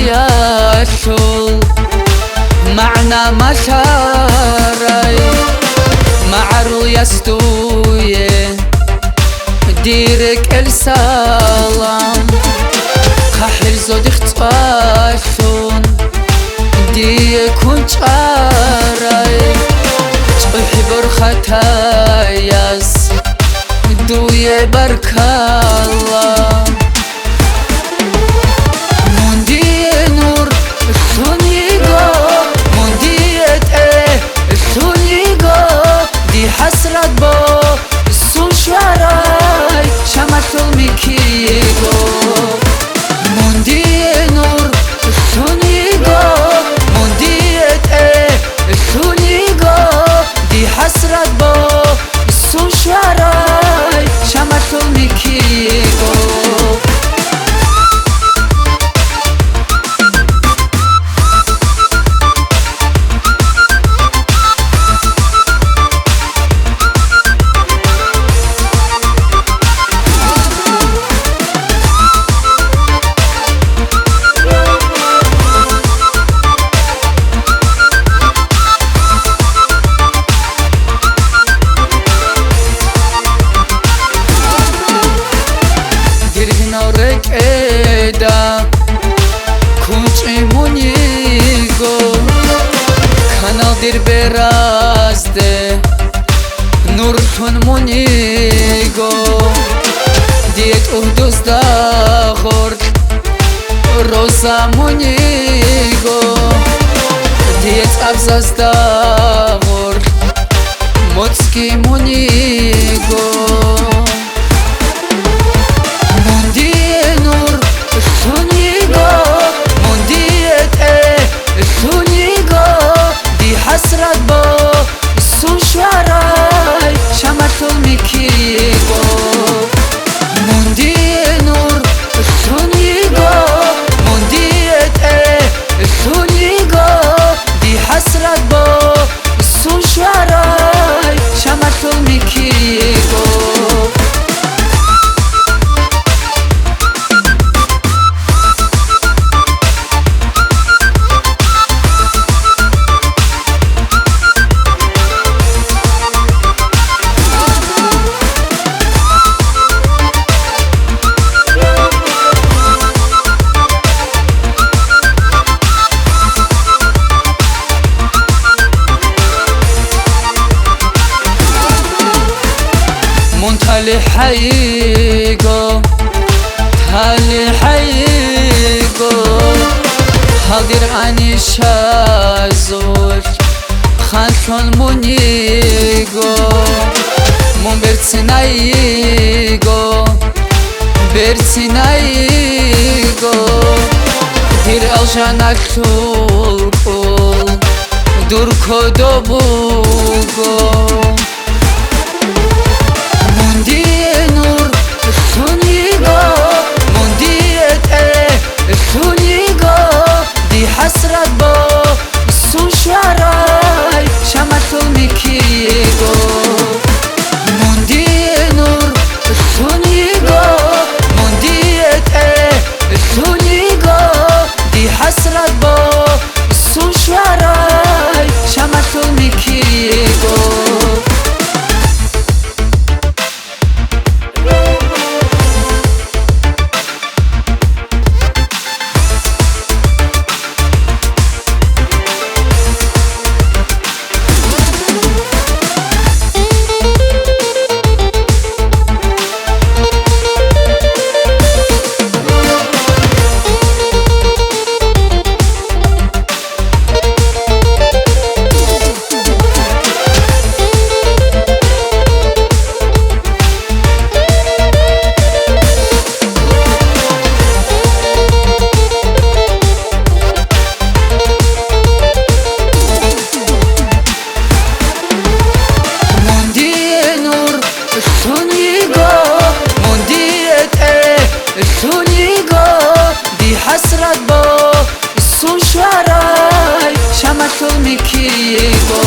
ياشول معنا مشاراي معرو يستوي ديرك السلام خحل زود اختفاشون ديكون شاراي تحي برختاياس دوي بركالله حسرت با سون شوارای شمشل میکیگو موندی نور شونیگو موندیت شونیگو دی حسرت با سون شوارای شمشل میکیگو eda kunci munigo kanal dir berazde nurtun munigo diet uhdus da khort rosa munigo diet abzas da khort motski munigo حسرت با سون شوارای شمشل میکیگو موندی نور شونیگو موندیت شونیگو دی حسرت با سون شوارای شمشل میکیگو تالي حيقو تالي حيقو حاضر عني شازور خانشون مونيقو مون برتسنايقو برتسنايقو دير الجانك شولقو دوركو دوبوقو موندی نور شونیگو موندیت شونیگو دی حسرت با سون شوارای شمشل میکیگو موندی نور شونیگو موندیت شونیگو دی حسرت با سون شوارای شمشل میکیگو حسرت با سون شوارای شمشل میکیگو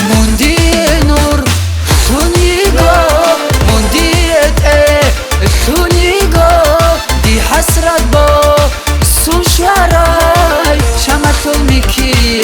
موندی نور شونیگو موندیت شونیگو دی حسرت با میکی